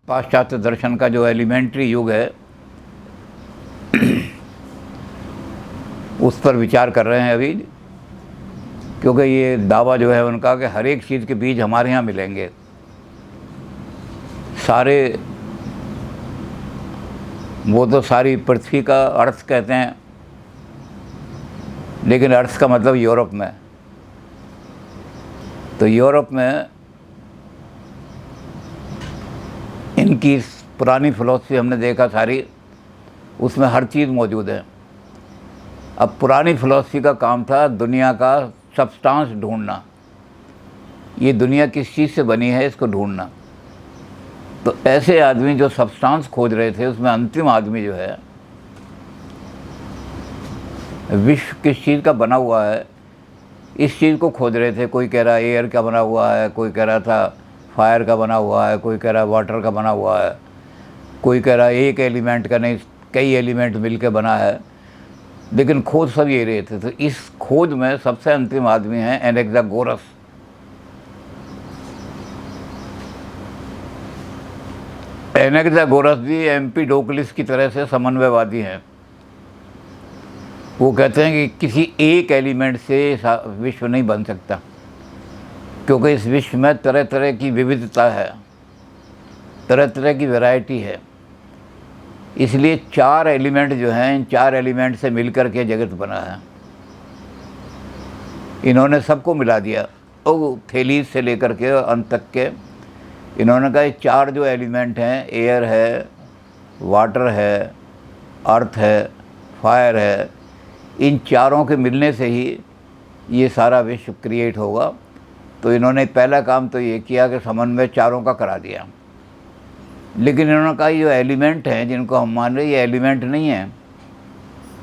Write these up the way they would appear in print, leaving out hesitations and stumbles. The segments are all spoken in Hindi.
पाश्चात्य दर्शन का जो एलिमेंट्री युग है उस पर विचार कर रहे हैं अभी, क्योंकि ये दावा जो है उनका कि हर एक चीज़ के बीज हमारे यहाँ मिलेंगे। सारे वो तो सारी पृथ्वी का अर्थ कहते हैं, लेकिन अर्थ का मतलब यूरोप में। तो यूरोप में इनकी पुरानी फिलॉसफी हमने देखा सारी, उसमें हर चीज़ मौजूद है। अब पुरानी फिलॉसफी का काम था दुनिया का सब्सटेंस ढूंढना, ये दुनिया किस चीज़ से बनी है इसको ढूंढना। तो ऐसे आदमी जो सब्सटेंस खोज रहे थे, उसमें अंतिम आदमी जो है विश्व किस चीज़ का बना हुआ है इस चीज़ को खोज रहे थे। कोई कह रहा है एयर का बना हुआ है, कोई कह रहा था फायर का बना हुआ है, कोई कह रहा है वाटर का बना हुआ है, कोई कह रहा है एक एलिमेंट का नहीं कई एलिमेंट मिलकर बना है, लेकिन खोज सब ये रहे थे। तो इस खोज में सबसे अंतिम आदमी हैं एनाक्सागोरस। एनाक्सागोरस भी एम्पिडोक्लिस की तरह से समन्वयवादी हैं। वो कहते हैं कि किसी एक एलिमेंट से विश्व नहीं बन सकता, क्योंकि इस विश्व में तरह तरह की विविधता है, तरह तरह की वैरायटी है। इसलिए चार एलिमेंट जो हैं, इन चार एलिमेंट से मिलकर के जगत बना है। इन्होंने सबको मिला दिया, और थेलीस से लेकर के अंत तक के इन्होंने कहा ये चार जो एलिमेंट हैं, एयर है, वाटर है, अर्थ है, फायर है, इन चारों के मिलने से ही ये सारा विश्व क्रिएट होगा। तो इन्होंने पहला काम तो ये किया कि समन्वय चारों का करा दिया। लेकिन इन्होंने कहा ये जो एलिमेंट हैं जिनको हम मान रहे, ये एलिमेंट नहीं है,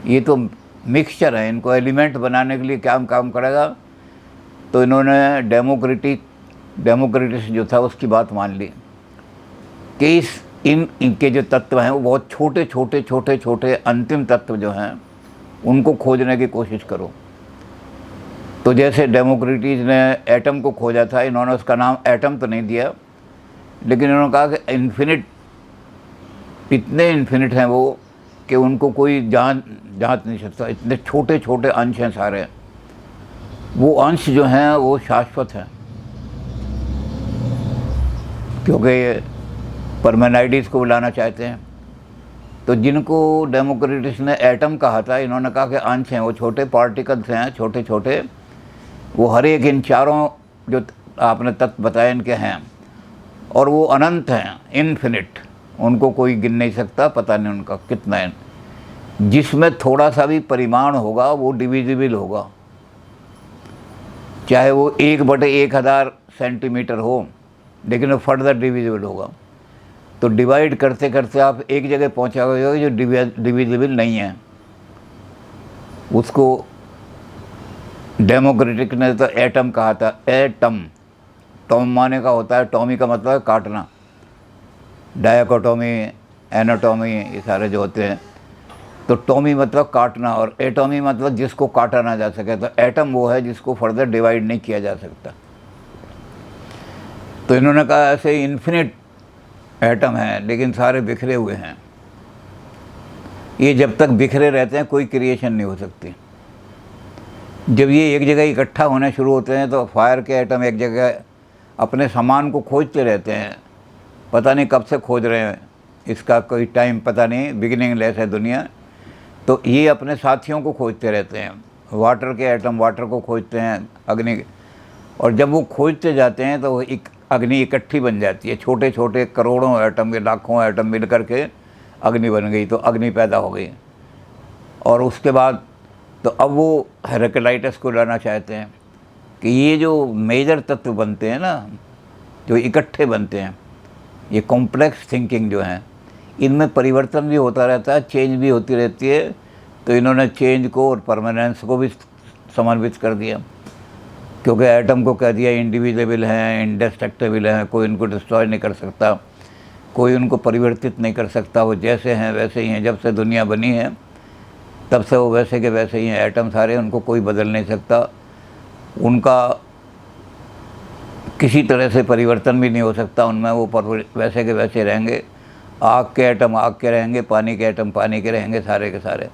ये तो मिक्सचर है। इनको एलिमेंट बनाने के लिए क्या काम करेगा। तो इन्होंने डेमोक्रेटिस जो था उसकी बात मान ली कि इनके जो तत्व हैं वो बहुत छोटे छोटे छोटे छोटे अंतिम तत्व जो हैं उनको खोजने की कोशिश करो। तो जैसे डेमोक्रेटिस ने एटम को खोजा था, इन्होंने उसका नाम एटम तो नहीं दिया, लेकिन इन्होंने कहा कि इन्फिनिट, इतने इन्फिनिट हैं वो कि उनको कोई जांच नहीं सकता। इतने छोटे छोटे अंश हैं सारे, वो अंश जो हैं वो शाश्वत हैं, क्योंकि परमेनाइडिस को बुलाना चाहते हैं। तो जिनको डेमोक्रेटिस ने एटम कहा था, इन्होंने कहा कि अंश हैं, वो छोटे पार्टिकल्स हैं, छोटे छोटे, वो हर एक इन चारों जो आपने तत्व बताए इनके हैं, और वो अनंत हैं, इन्फिनिट, उनको कोई गिन नहीं सकता, पता नहीं उनका कितना है। जिसमें थोड़ा सा भी परिमाण होगा वो डिविजिबल होगा, चाहे वो 1/1000 सेंटीमीटर हो, लेकिन वो फर्दर डिविजिबल होगा। तो डिवाइड करते करते आप एक जगह पहुँचा गए जो डिविजिबल नहीं है। उसको डेमोक्रेटिक ने तो एटम कहा था। एटम, टॉम माने का होता है, टॉमी का मतलब है काटना, डायकोटोमी, एनाटोमी, ये सारे जो होते हैं। तो टॉमी मतलब काटना और एटोमी मतलब जिसको काटा ना जा सके। तो एटम वो है जिसको फर्दर डिवाइड नहीं किया जा सकता। तो इन्होंने कहा ऐसे इन्फिनिट एटम हैं, लेकिन सारे बिखरे हुए हैं। ये जब तक बिखरे रहते हैं कोई क्रिएशन नहीं हो सकती। जब ये एक जगह इकट्ठा होने शुरू होते हैं तो फायर के एटम एक जगह अपने सामान को खोजते रहते हैं, पता नहीं कब से खोज रहे हैं, इसका कोई टाइम पता नहीं, बिगिनिंगलेस है दुनिया। तो ये अपने साथियों को खोजते रहते हैं। वाटर के एटम वाटर को खोजते हैं, अग्नि, और जब वो खोजते जाते हैं तो एक अग्नि इकट्ठी बन जाती है। छोटे छोटे करोड़ों एटम के, लाखों एटम मिल करके अग्नि बन गई, तो अग्नि पैदा हो गई। और उसके बाद तो अब वो हेराक्लाइटस को लाना चाहते हैं कि ये जो मेजर तत्व बनते हैं ना, जो इकट्ठे बनते हैं, ये कॉम्प्लेक्स थिंकिंग जो हैं, इनमें परिवर्तन भी होता रहता है, चेंज भी होती रहती है। तो इन्होंने चेंज को और परमानेंस को भी समन्वित कर दिया, क्योंकि एटम को कह दिया इंडिविजिबल हैं, इंडेस्ट्रक्टिबल हैं, कोई उनको डिस्ट्रॉय नहीं कर सकता, कोई उनको परिवर्तित नहीं कर सकता, वो जैसे हैं वैसे ही हैं। जब से दुनिया बनी है तब से वो वैसे के वैसे ही हैं, एटम सारे, उनको कोई बदल नहीं सकता। उनका किसी तरह से परिवर्तन भी नहीं हो सकता उनमें, वो वैसे के वैसे रहेंगे। आग के एटम आग के रहेंगे, पानी के एटम पानी के रहेंगे, सारे के सारे।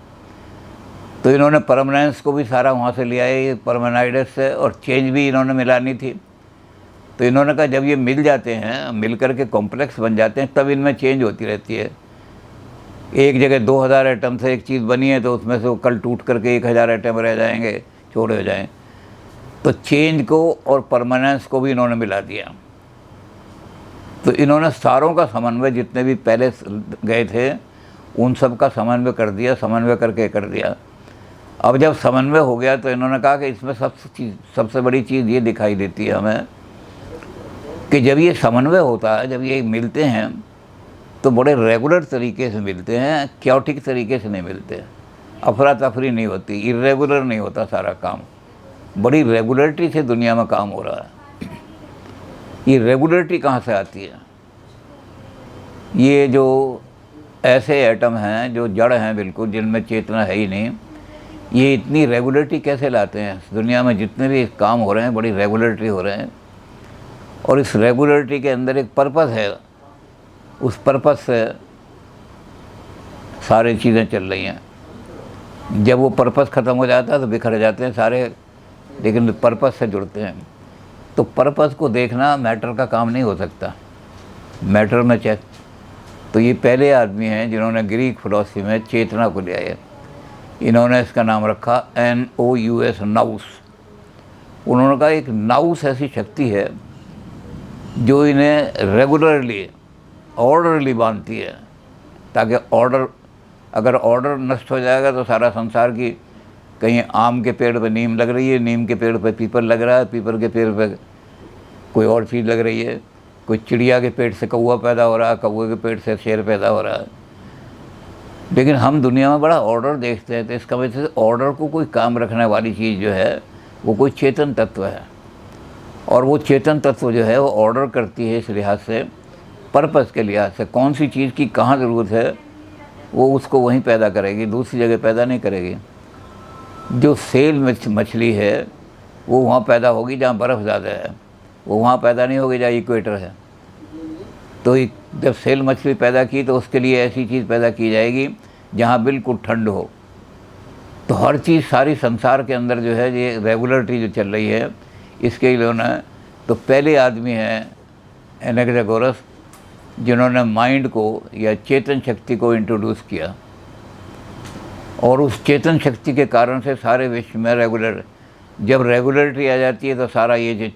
तो इन्होंने परमानेंस को भी सारा वहाँ से लिया है, ये परमानाइडस से, और चेंज भी इन्होंने मिलानी थी। तो इन्होंने कहा जब ये मिल जाते हैं, मिल कर के कॉम्प्लेक्स बन जाते हैं, तब इनमें चेंज होती रहती है। एक जगह 2000 एटम से एक चीज़ बनी है, तो उसमें से वो कल टूट करके 1000 एटम रह जाएंगे, छोड़े हो जाएँ। तो चेंज को और परमानेंस को भी इन्होंने मिला दिया। तो इन्होंने सारों का समन्वय, जितने भी पहले गए थे उन सब का समन्वय कर दिया, समन्वय करके कर दिया। अब जब समन्वय हो गया तो इन्होंने कहा कि इसमें सबसे बड़ी चीज़ ये दिखाई देती है हमें कि जब ये समन्वय होता है, जब ये मिलते हैं तो बड़े रेगुलर तरीके से मिलते हैं, क्योटिक तरीके से नहीं मिलते, अफरा तफरी नहीं होती, इरेगुलर नहीं होता सारा काम, बड़ी रेगुलरिटी से दुनिया में काम हो रहा है। ये रेगुलरिटी कहाँ से आती है? ये जो ऐसे एटम हैं जो जड़ हैं बिल्कुल, जिनमें चेतना है ही नहीं, ये इतनी रेगुलरिटी कैसे लाते हैं? दुनिया में जितने भी काम हो रहे हैं बड़ी रेगुलरिटी हो रहे हैं, और इस रेगुलरिटी के अंदर एक पर्पस है, उस पर्पस से सारी चीज़ें चल रही हैं। जब वो पर्पस ख़त्म हो जाता है तो बिखर जाते हैं सारे, लेकिन पर्पस से जुड़ते हैं। तो पर्पस को देखना मैटर का काम नहीं हो सकता, मैटर में तो ये पहले आदमी हैं जिन्होंने ग्रीक फिलॉसफी में चेतना को लिया है। इन्होंने इसका नाम रखा NOUS, नाउस। उन्होंने कहा एक नाउस ऐसी शक्ति है जो इन्हें रेगुलरली ऑर्डरली बांधती है, ताकि अगर ऑर्डर नष्ट हो जाएगा तो सारा संसार की, कहीं आम के पेड़ पे नीम लग रही है, नीम के पेड़ पे पीपल लग रहा है, पीपल के पेड़ पे कोई और चीज़ लग रही है, कोई चिड़िया के पेट से कौवा पैदा हो रहा है, कौवे के पेट से शेर पैदा हो रहा है। लेकिन हम दुनिया में बड़ा ऑर्डर देखते हैं, तो इसका वजह से ऑर्डर को कोई काम रखने वाली चीज़ जो है वो कोई चेतन तत्व है, और वो चेतन तत्व जो है वो ऑर्डर करती है इस लिहाज से, पर्पस के लिहाज से, कौन सी चीज़ की कहाँ ज़रूरत है वो उसको वहीं पैदा करेगी, दूसरी जगह पैदा नहीं करेगी। जो सेल मछली है वो वहाँ पैदा होगी जहाँ बर्फ़ ज़्यादा है, वो वहाँ पैदा नहीं होगी जहाँ इक्वेटर है। तो जब सेल मछली पैदा की तो उसके लिए ऐसी चीज़ पैदा की जाएगी जहाँ बिल्कुल ठंड हो। तो हर चीज़ सारी संसार के अंदर जो है ये रेगुलरिटी जो चल रही है, इसके लिए ना तो पहले आदमी हैं एनाक्सागोरस, जिन्होंने माइंड को या चेतन शक्ति को इंट्रोड्यूस किया, और उस चेतन शक्ति के कारण से सारे विश्व में जब रेगुलरिटी आ जाती है तो सारा ये जो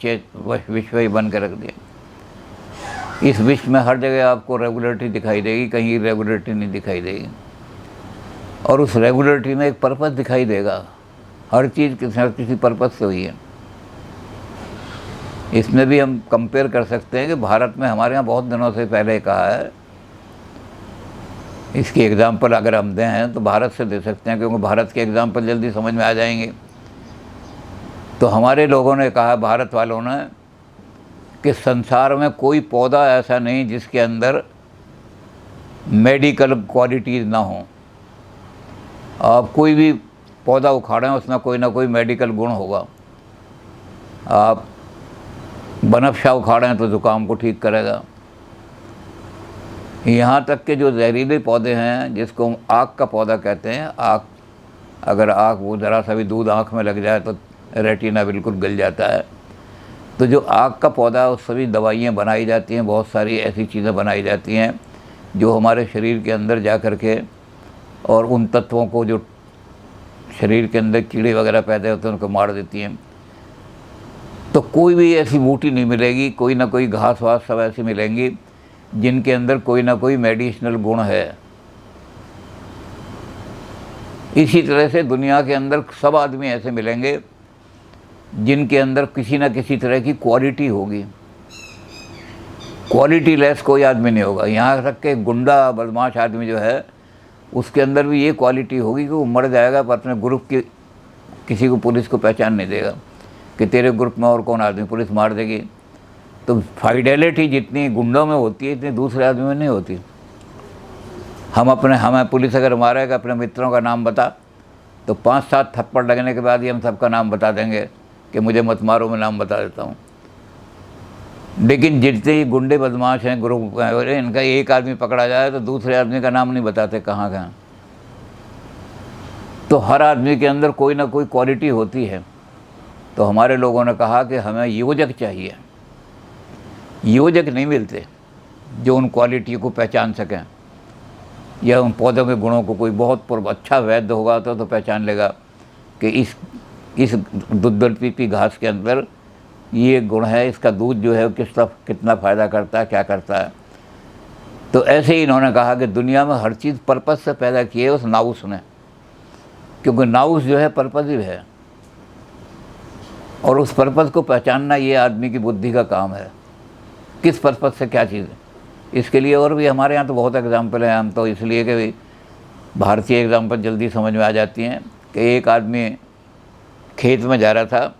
विश्व ही बन कर रख दिया। इस विश्व में हर जगह आपको रेगुलरिटी दिखाई देगी, कहीं रेगुलरिटी नहीं दिखाई देगी, और उस रेगुलरिटी में एक पर्पस दिखाई देगा। हर चीज़ किसी पर्पस से हुई है। इसमें भी हम कंपेयर कर सकते हैं कि भारत में हमारे यहाँ बहुत दिनों से पहले कहा है, इसकी एग्ज़ाम्पल अगर हम दें हैं तो भारत से दे सकते हैं, क्योंकि भारत के एग्ज़ाम्पल जल्दी समझ में आ जाएंगे। तो हमारे लोगों ने कहा, भारत वालों ने, कि संसार में कोई पौधा ऐसा नहीं जिसके अंदर मेडिकल क्वालिटीज़ ना हो। आप कोई भी पौधा उखाड़ें उसमें कोई ना कोई मेडिकल गुण होगा। आप बनफशा उखाड़ें तो ज़ुकाम को ठीक करेगा। यहाँ तक के जो जहरीले पौधे हैं, जिसको हम आँख का पौधा कहते हैं, आँख, अगर आँख वो ज़रा सा भी दूध आँख में लग जाए तो रेटिना बिल्कुल गल जाता है। तो जो आँख का पौधा है, उस सभी दवाइयाँ बनाई जाती हैं, बहुत सारी ऐसी चीज़ें बनाई जाती हैं जो हमारे शरीर के अंदर जा कर के, और उन तत्वों को जो शरीर के अंदर कीड़े वगैरह पैदा होते हैं उनको मार देती हैं। तो कोई भी ऐसी बूटी नहीं मिलेगी, कोई ना कोई घास वास सब ऐसी मिलेंगी जिनके अंदर कोई ना कोई मेडिसिनल गुण है। इसी तरह से दुनिया के अंदर सब आदमी ऐसे मिलेंगे जिनके अंदर किसी न किसी तरह की क्वालिटी होगी। क्वालिटी लेस कोई आदमी नहीं होगा। यहाँ तक के गुंडा बदमाश आदमी जो है, उसके अंदर भी ये क्वालिटी होगी कि वो मर जाएगा पर अपने ग्रुप की किसी को, पुलिस को पहचान नहीं देगा कि तेरे ग्रुप में और कौन आदमी, पुलिस मार देगी। तो फाइडेलिटी जितनी गुंडों में होती है इतनी दूसरे आदमी में नहीं होती। हमें पुलिस अगर मारेगा, अपने मित्रों का नाम बता, तो 5-7 थप्पड़ लगने के बाद ही हम सबका नाम बता देंगे कि मुझे मत मारो, मैं नाम बता देता हूँ। लेकिन जितने ही गुंडे बदमाश हैं, ग्रुप हैं, इनका एक आदमी पकड़ा जाए तो दूसरे आदमी का नाम नहीं बताते कहाँ कहाँ। तो हर आदमी के अंदर कोई ना कोई क्वालिटी होती है। तो हमारे लोगों ने कहा कि हमें योजक चाहिए। योजक नहीं मिलते जो उन क्वालिटी को पहचान सकें, या उन पौधों के गुणों को। कोई बहुत अच्छा वैद्य होगा तो पहचान लेगा कि इस दुग्ध पीपी घास के अंदर ये गुण है, इसका दूध जो है कितना फ़ायदा करता है, क्या करता है। तो ऐसे ही इन्होंने कहा कि दुनिया में हर चीज़ पर्पज़ से पैदा की है उस नाउस ने, क्योंकि नाउस जो है पर्पज़िव है, और उस पर्पज़ को पहचानना ये आदमी की बुद्धि का काम है, किस पर्पज़ से क्या चीज़ है। इसके लिए और भी हमारे यहाँ तो बहुत एग्जाम्पल हैं। हम तो इसलिए कि भारतीय एग्जाम्पल जल्दी समझ में आ जाती हैं। कि एक आदमी खेत में जा रहा था,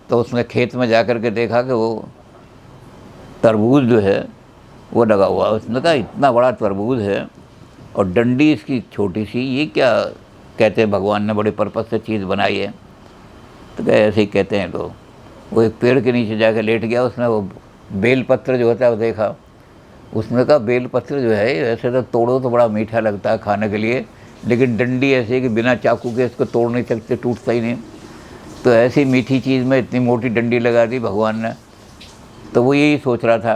तो उसने खेत में जा कर के देखा कि वो तरबूज जो है वो लगा हुआ। उसने कहा इतना बड़ा तरबूज है और डंडी इसकी छोटी सी, ये क्या कहते हैं, भगवान ने बड़े पर्पज़ से चीज़ बनाई है। तो क्या ऐसे ही कहते हैं लोग। वो एक पेड़ के नीचे जाकर लेट गया, उसने वो बेल पत्र जो होता है वो देखा। उसने कहा बेल पत्र जो है ऐसे तो तोड़ो तो बड़ा मीठा लगता है खाने के लिए, लेकिन डंडी ऐसी है कि बिना चाकू के इसको तोड़ नहीं सकते, टूटता ही नहीं। तो ऐसी मीठी चीज़ में इतनी मोटी डंडी लगा दी भगवान ने। तो वो यही सोच रहा था।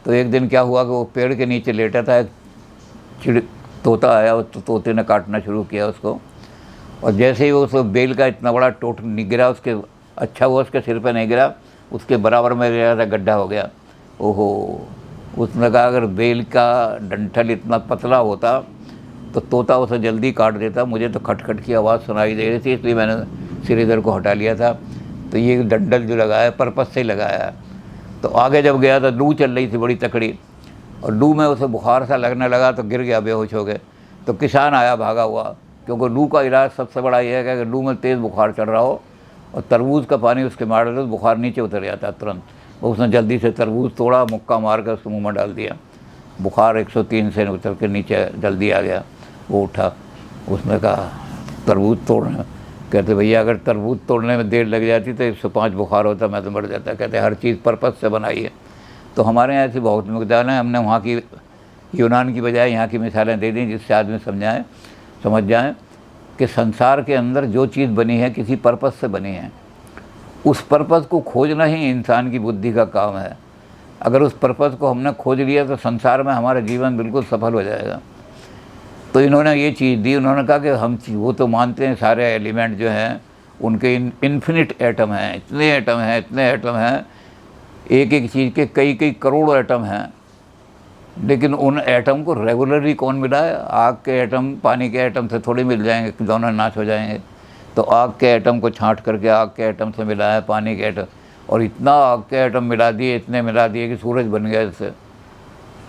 तो एक दिन क्या हुआ कि वो पेड़ के नीचे लेटा था, एक तोता आया, तो तोते ने काटना शुरू किया उसको। और जैसे ही वो उस बेल का इतना बड़ा टोट गिरा उसके, अच्छा हुआ उसके सिर पर नहीं गिरा, उसके बराबर में गिरा था, गड्ढा हो गया। ओहो, उसने कहा अगर बेल का डंठल इतना पतला होता तो तोता उसे जल्दी काट देता। मुझे तो खटखट की आवाज़ सुनाई दे रही थी, इसलिए मैंने सिर इधर को हटा लिया था। तो ये डंठल जो लगाया पर्पज़ से ही लगाया। तो आगे जब गया तो लू चल रही थी बड़ी तकड़ी, और लू में उसे बुखार सा लगने लगा तो गिर गया, बेहोश हो गए। तो किसान आया भागा हुआ, क्योंकि लू का इलाज सबसे बड़ा ये है कि अगर लू में तेज़ बुखार चढ़ रहा हो और तरबूज का पानी उसके मार दे तो बुखार नीचे उतर जाता है तुरंत। उसने जल्दी से तरबूज तोड़ा, मुक्का मार कर उसके मुँह में डाल दिया। बुखार 103 से उतर के नीचे जल्दी आ गया। वो उठा, उसने कहा तरबूज तोड़ना। कहते भैया अगर तरबूज तोड़ने में देर लग जाती तो 105 बुखार होता, मैं तो मर जाता। कहते हर चीज़ पर्पज़ से बनाई है। तो हमारे यहाँ ऐसी बहुत मिसालें हैं। हमने वहाँ की यूनान की बजाय यहाँ की मिसालें दे दी, जिससे आदमी समझ जाएँ कि संसार के अंदर जो चीज़ बनी है किसी पर्पज़ से बनी है। उस पर्पज़ को खोजना ही इंसान की बुद्धि का काम है। अगर उस पर्पज़ को हमने खोज लिया तो संसार में हमारा जीवन बिल्कुल सफल हो जाएगा। तो इन्होंने ये चीज़ दी। उन्होंने कहा कि हम वो तो मानते हैं सारे एलिमेंट जो हैं उनके इन्फिनिट एटम हैं, इतने एटम हैं, एक एक चीज़ के कई कई करोड़ एटम हैं। लेकिन उन एटम को रेगुलरली कौन मिला है? आग के एटम पानी के एटम से थोड़ी मिल जाएंगे, दोनों नाश हो जाएंगे। तो आग के एटम को छांट करके आग के एटम से मिला है पानी के एटम, और इतना आग के एटम मिला दिए, इतने मिला दिए कि सूरज बन गया इससे।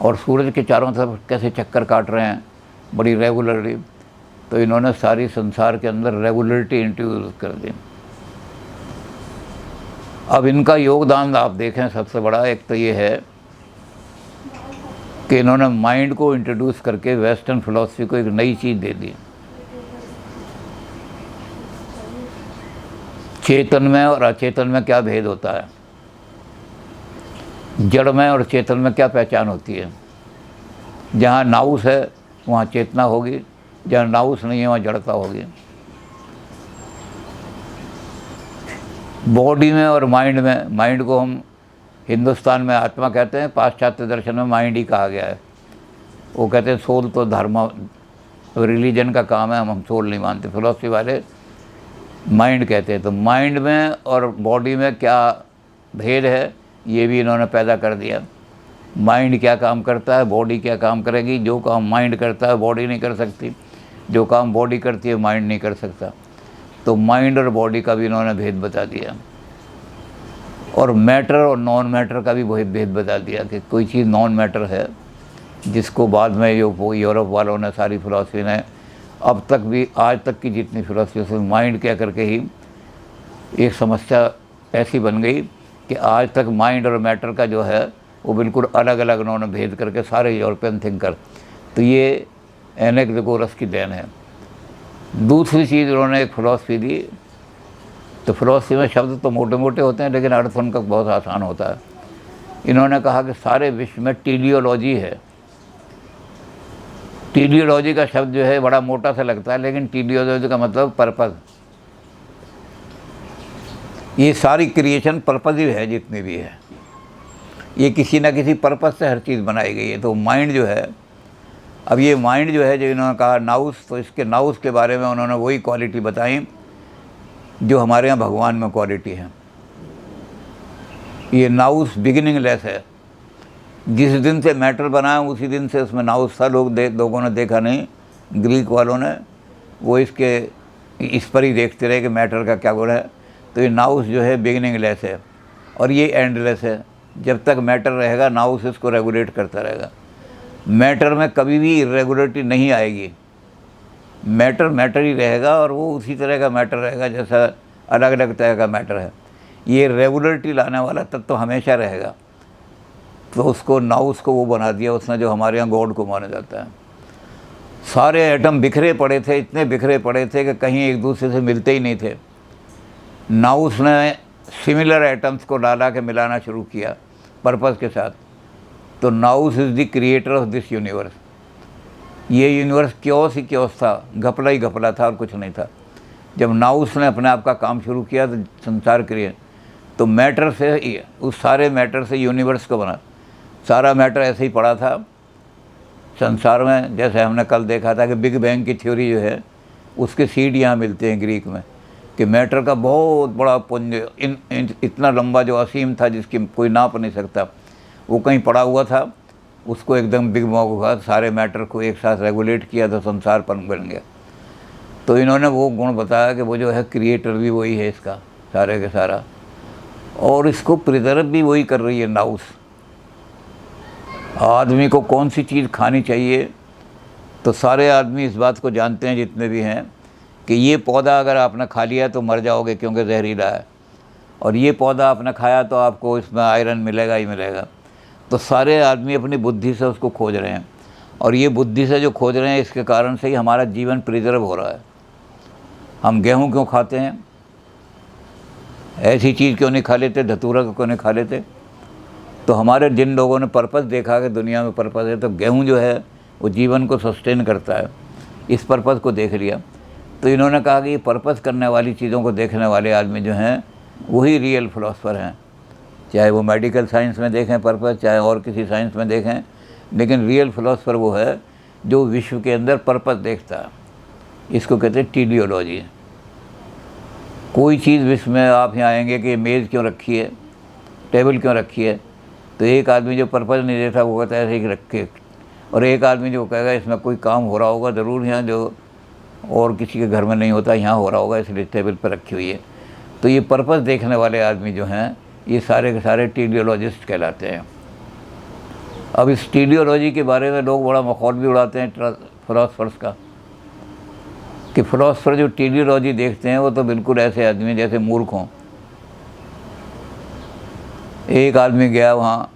और सूरज के चारों तरफ कैसे चक्कर काट रहे हैं बड़ी रेगुलरली। तो इन्होंने सारी संसार के अंदर रेगुलरिटी इंट्रोड्यूस कर दी। अब इनका योगदान आप देखें सबसे बड़ा एक तो ये है कि इन्होंने माइंड को इंट्रोड्यूस करके वेस्टर्न फिलॉसफी को एक नई चीज़ दे दी। चेतन में और अचेतन में क्या भेद होता है, जड़ में और चेतन में क्या पहचान होती है। जहाँ नाउस है वहाँ चेतना होगी, जहाँ नाउस नहीं है वहाँ जड़ता होगी। बॉडी में और माइंड में, माइंड को हम हिंदुस्तान में आत्मा कहते हैं, पाश्चात्य दर्शन में माइंड ही कहा गया है। वो कहते हैं सोल तो धर्म रिलीजन का काम है, हम सोल नहीं मानते, फिलॉसफी वाले माइंड कहते हैं। तो माइंड में और बॉडी में क्या भेद है ये भी इन्होंने पैदा कर दिया। माइंड क्या काम करता है, बॉडी क्या काम करेगी। जो काम माइंड करता है बॉडी नहीं कर सकती, जो काम बॉडी करती है माइंड नहीं कर सकता। तो माइंड और बॉडी का भी इन्होंने भेद बता दिया, और मैटर और नॉन मैटर का भी भेद बता दिया कि कोई चीज़ नॉन मैटर है, जिसको बाद में यूरोप वालों ने, सारी फिलॉसफी ने, अब तक भी आज तक की जितनी फिलॉसफी से माइंड क्या करके ही एक समस्या ऐसी बन गई कि आज तक माइंड और मैटर का जो है वो बिल्कुल अलग अलग उन्होंने भेद करके सारे यूरोपियन थिंकर। तो ये एनेक्सगोरस की देन है। दूसरी चीज़ उन्होंने एक फ़िलॉसफी दी। तो फिलॉसफी में शब्द तो मोटे मोटे होते हैं, लेकिन अर्थ उनका बहुत आसान होता है। इन्होंने कहा कि सारे विश्व में टेलियोलॉजी है। टेलियोलॉजी का शब्द जो है बड़ा मोटा सा लगता है, लेकिन टेलियोलॉजी का मतलब पर्पज़। ये सारी क्रिएशन पर्पज़ ही है, जितनी भी है ये किसी ना किसी पर्पज़ से हर चीज़ बनाई गई है। तो माइंड जो है, अब ये माइंड जो है, जो इन्होंने कहा नाउस, तो इसके नाउस के बारे में उन्होंने वही क्वालिटी बताई जो हमारे यहाँ भगवान में क्वालिटी है। ये नाउस बिगिनिंगलेस है। जिस दिन से मैटर बना है उसी दिन से उसमें नाउस था। लोगों ने देखा नहीं, ग्रीक वालों ने, वो इस पर ही देखते रहे कि मैटर का क्या गुण है। तो ये नाउस जो है बिगिनिंगलेस है और ये एंडलेस है। जब तक मैटर रहेगा नाउस इसको रेगुलेट करता रहेगा। मैटर में कभी भी इरेगुलरिटी नहीं आएगी। मैटर मैटर ही रहेगा और वो उसी तरह का मैटर रहेगा जैसा अलग अलग तरह का मैटर है। ये रेगुलरिटी लाने वाला तत्व तो हमेशा रहेगा। तो उसको नाउस को वो बना दिया उसने, जो हमारे यहाँ गॉड को माना जाता है। सारे एटम बिखरे पड़े थे, इतने बिखरे पड़े थे कि कहीं एक दूसरे से मिलते ही नहीं थे। नाउस ने सिमिलर एटम्स को ला के मिलाना शुरू किया पर्पज़ के साथ। तो knows is the creator of this universe. ये यूनिवर्स क्योस ही क्योस था, घपला ही घपला था और कुछ नहीं था। जब नाउस ने अपने आप का काम शुरू किया तो संसार क्रिएट, तो मैटर से, उस सारे मैटर से यूनिवर्स को बना। सारा मैटर ऐसे ही पड़ा था संसार में। जैसे हमने कल देखा था कि बिग बैंग की थ्योरी जो है उसके सीड यहाँ मिलते हैं ग्रीक में, कि मैटर का बहुत बड़ा पुंज इतना लंबा जो असीम था, जिसकी कोई नाप नहीं सकता, वो कहीं पड़ा हुआ था। उसको एकदम बिग बैंग के बाद सारे मैटर को एक साथ रेगुलेट किया तो संसार बन गया। तो इन्होंने वो गुण बताया कि वो जो है क्रिएटर भी वही है इसका सारे के सारा, और इसको प्रिजर्व भी वही कर रही है नाउस। आदमी को कौन सी चीज़ खानी चाहिए, तो सारे आदमी इस बात को जानते हैं जितने भी हैं कि ये पौधा अगर आपने खा लिया तो मर जाओगे क्योंकि जहरीला है, और ये पौधा आपने खाया तो आपको इसमें आयरन मिलेगा ही मिलेगा। तो सारे आदमी अपनी बुद्धि से उसको खोज रहे हैं, और ये बुद्धि से जो खोज रहे हैं इसके कारण से ही हमारा जीवन प्रिजर्व हो रहा है। हम गेहूँ क्यों खाते हैं, ऐसी चीज़ क्यों नहीं खा लेते, धतूरा क्यों नहीं खा लेते? तो हमारे जिन लोगों ने पर्पस देखा कि दुनिया में पर्पस है, तो गेहूँ जो है वो जीवन को सस्टेन करता है। इस पर्पस को देख लिया। तो इन्होंने कहा कि ये पर्पस करने वाली चीज़ों को देखने वाले आदमी जो हैं वही रियल फिलोसफर हैं। चाहे वो मेडिकल साइंस में देखें पर्पस, चाहे और किसी साइंस में देखें, लेकिन रियल फिलोसफर वो है जो विश्व के अंदर पर्पस देखता है। इसको कहते हैं टेलियोलॉजी। कोई चीज़ विश्व में आप यहाँ आएंगे कि मेज़ क्यों रखी है, टेबल क्यों रखी है, तो एक आदमी जो पर्पस नहीं देता वो कहता है ऐसे ही रखे, और एक आदमी जो कहेगा इसमें कोई काम हो रहा होगा ज़रूर यहाँ, जो और किसी के घर में नहीं होता, यहाँ हो रहा होगा इसलिए टेबल पर रखी हुई है। तो ये पर्पस देखने वाले आदमी जो हैं ये सारे के सारे टेलियोलॉजिस्ट कहलाते हैं। अब इस टेलियोलॉजी के बारे में लोग बड़ा मखौल भी उड़ाते हैं फिलोसफर्स का, कि फिलोसफर जो टेलियोलॉजी देखते हैं वो तो बिल्कुल ऐसे आदमी जैसे मूर्ख हों। एक आदमी गया वहाँ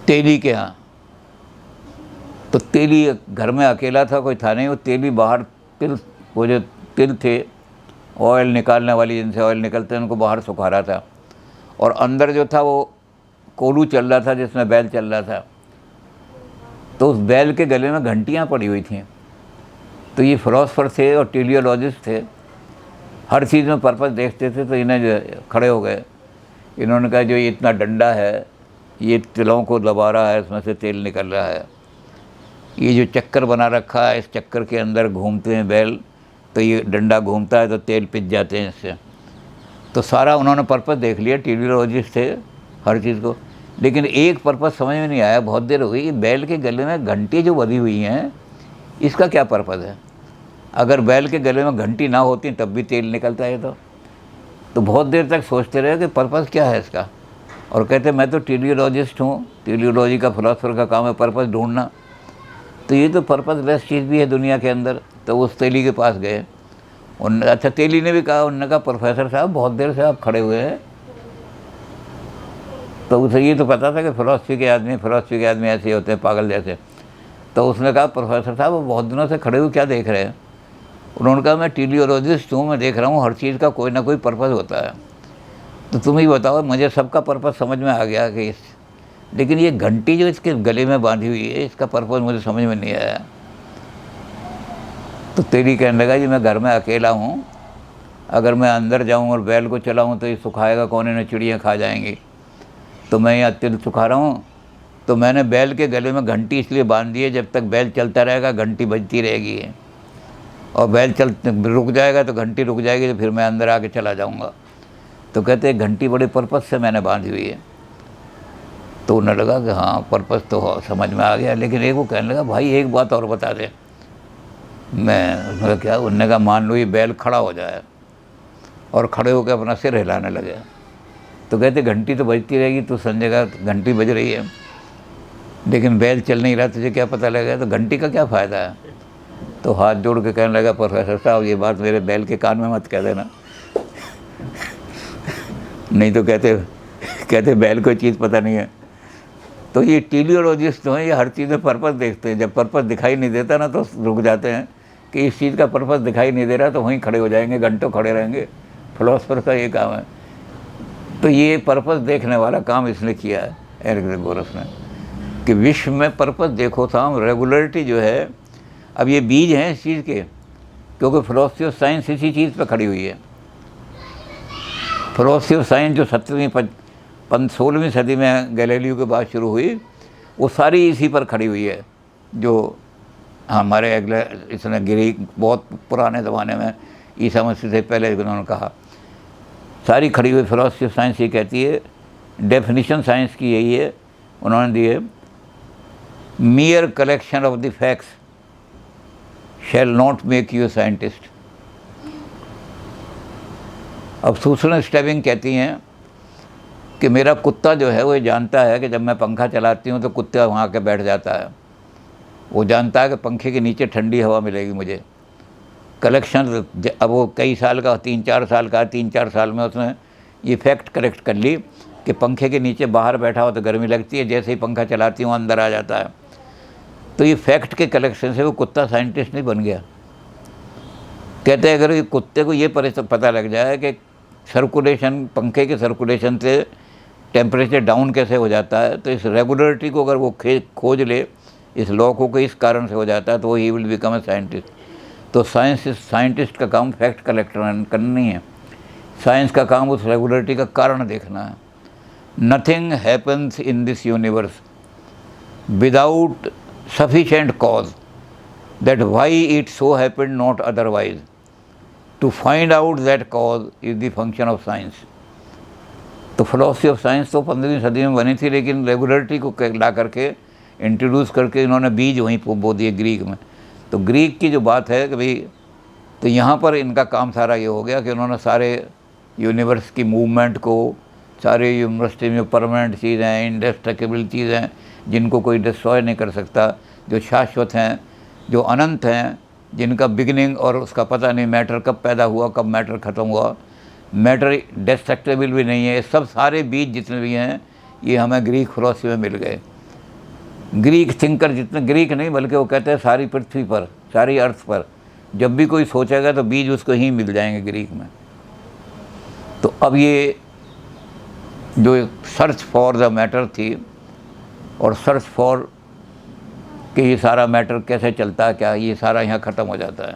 तेली के यहाँ, तो तेली घर में अकेला था, कोई था नहीं। वो तेली बाहर वो जो तिल थे ऑयल निकालने वाली, जिनसे ऑयल निकलते हैं, उनको बाहर सुखा रहा था, और अंदर जो था वो कोलू चल रहा था जिसमें बैल चल रहा था। तो उस बैल के गले में घंटियाँ पड़ी हुई थीं। तो ये फिलोसफर थे और टेलियोलॉजिस्ट थे, हर चीज़ में पर्पस देखते थे। तो इन्हें जो खड़े हो गए, इन्होंने कहा जो ये इतना डंडा है ये तिलों को दबा रहा है, इसमें से तेल निकल रहा है। ये जो चक्कर बना रखा है, इस चक्कर के अंदर घूमते हैं बैल, तो ये डंडा घूमता है तो तेल पिच जाते हैं इससे। तो सारा उन्होंने पर्पस देख लिया, टेलियोलॉजिस्ट थे हर चीज़ को। लेकिन एक पर्पस समझ में नहीं आया, बहुत देर हो गई। बैल के गले में घंटी जो बंधी हुई हैं, इसका क्या पर्पस है? अगर बैल के गले में घंटी ना होती तब भी तेल निकलता है। तो बहुत देर तक सोचते रहे कि पर्पस क्या है इसका, और कहते मैं तो टेलियोलॉजिस्ट हूँ, टेलियोलॉजी का फिलोसफर का काम है पर्पस ढूंढना। तो ये तो पर्पस लेस चीज़ भी है दुनिया के अंदर। तो उस तेली के पास गए, अच्छा तेली ने भी कहा, उन्होंने कहा प्रोफेसर साहब बहुत देर से आप खड़े हुए हैं। तो उसे ये तो पता था कि फिलोसफी के आदमी ऐसे होते हैं पागल जैसे। तो उसने कहा प्रोफेसर साहब वो बहुत दिनों से खड़े हुए क्या देख रहे हैं? उन्होंने कहा मैं टेलियोलॉजिस्ट हूँ, मैं देख रहा हूँ हर चीज़ का कोई ना कोई पर्पस होता है। तो तुम ही बताओ, मुझे सबका पर्पस समझ में आ गया कि लेकिन ये घंटी जो इसके गले में बांधी हुई है, इसका पर्पस मुझे समझ में नहीं आया। तो तेरी कहने लगा जी मैं घर में अकेला हूँ, अगर मैं अंदर जाऊँ और बैल को चलाऊँ तो ये सुखाएगा कौन, इन्हें चिड़ियाँ खा जाएंगी, तो मैं यहाँ तिल सुखा रहा हूँ। तो मैंने बैल के गले में घंटी इसलिए बांध दी है, जब तक बैल चलता रहेगा घंटी बजती रहेगी, और बैल रुक जाएगा तो घंटी रुक जाएगी, तो फिर मैं अंदर आके चला जाऊँगा। तो कहते हैं घंटी बड़े पर्पस से मैंने बांधी हुई है। तो उन्हें लगा कि हाँ पर्पस तो समझ में आ गया, लेकिन एक वो कहने लगा भाई एक बात और बता दे। मैं क्या, उनने कहा मान लो ये बैल खड़ा हो जाए और खड़े होकर अपना सिर हिलाने लगे, तो कहते घंटी तो बजती रहेगी, तो समझेगा घंटी बज रही है, लेकिन बैल चल नहीं रहा, तुझे क्या पता लगेगा, तो घंटी का क्या फ़ायदा है। तो हाथ जोड़ के कहने लगा प्रोफेसर साहब ये बात मेरे बैल के कान में मत कह देना नहीं तो कहते बैल कोई चीज़ पता नहीं है। तो ये टेलियोलॉजिस्ट जो हैं ये हर चीज़ में पर्पस देखते हैं, जब पर्पस दिखाई नहीं देता ना तो रुक जाते हैं कि इस चीज़ का पर्पस दिखाई नहीं दे रहा, तो वहीं खड़े हो जाएंगे, घंटों खड़े रहेंगे। फिलोसफर का ये काम है। तो ये पर्पस देखने वाला काम इसने किया है एपिथेगोरस ने, कि विश्व में पर्पस देखो था, रेगुलरिटी जो है। अब ये बीज हैं इस चीज़ के, क्योंकि फिलोसफी ऑफ साइंस इसी चीज़ पर खड़ी हुई है। फिलोसफी ऑफ साइंस जो 16वीं सदी में गैलीलियो के बाद शुरू हुई, वो सारी इसी पर खड़ी हुई है। जो हमारे अगले इसने ग्रीक बहुत पुराने ज़माने में ईसा मसीह से पहले उन्होंने कहा, सारी खड़ी हुई फिलोसफी ऑफ साइंस ये कहती है, डेफिनेशन साइंस की यही है, उन्होंने दी है, mere collection of the facts shall not make you a scientist। अब सूसन स्टेबिंग कहती हैं कि मेरा कुत्ता जो है वो जानता है कि जब मैं पंखा चलाती हूँ तो कुत्ता वहाँ आके बैठ जाता है, वो जानता है कि पंखे के नीचे ठंडी हवा मिलेगी मुझे। कलेक्शन, अब वो कई साल का 3-4 साल का, 3-4 साल में उसने ये फैक्ट कलेक्ट कर ली कि पंखे के नीचे बाहर बैठा हो तो गर्मी लगती है, जैसे ही पंखा चलाती हूँ अंदर आ जाता है। तो ये फैक्ट के कलेक्शन से वो कुत्ता साइंटिस्ट नहीं बन गया। कहते हैं अगर ये कुत्ते को ये पता लग जाए कि सर्कुलेशन, पंखे के सर्कुलेशन से टेम्परेचर डाउन कैसे हो जाता है, तो इस रेगुलरिटी को अगर वो खोज ले, इस लॉ को इस कारण से हो जाता है, तो he will become a scientist. तो साइंटिस्ट का काम फैक्ट कलेक्ट करना नहीं है, साइंस का काम उस रेगुलरिटी का कारण देखना है। Nothing happens in this universe without sufficient cause, that why it so happened not otherwise. To find out that cause is the function of science। तो फिलोसफी ऑफ साइंस तो 15वीं सदी में बनी थी, लेकिन रेगुलरिटी को ला करके इंट्रोड्यूस करके इन्होंने बीज वहीं बो दिए ग्रीक में। तो ग्रीक की जो बात है कि भाई, तो यहाँ पर इनका काम सारा ये हो गया कि उन्होंने सारे यूनिवर्स की मूवमेंट को, सारे यूनिवर्सिटी में परमानेंट चीज़ हैं, इंडेस्ट्रक्टिबल चीज़ हैं जिनको कोई डिस्ट्रॉय नहीं कर सकता, जो शाश्वत हैं, जो अनंत हैं, जिनका बिगिनिंग और उसका पता नहीं, मैटर कब पैदा हुआ कब मैटर ख़त्म हुआ, मैटर डिस्ट्रक्टेबल भी नहीं है, सब सारे बीज जितने भी हैं ये हमें ग्रीक फिलोसफी में मिल गए। ग्रीक थिंकर जितने, ग्रीक नहीं बल्कि वो कहते हैं सारी पृथ्वी पर, सारी अर्थ पर जब भी कोई सोचेगा तो बीज उसको ही मिल जाएंगे ग्रीक में। तो अब ये जो सर्च फॉर द मैटर थी, और सर्च फॉर कि ये सारा मैटर कैसे चलता है, क्या ये सारा यहाँ ख़त्म हो जाता है।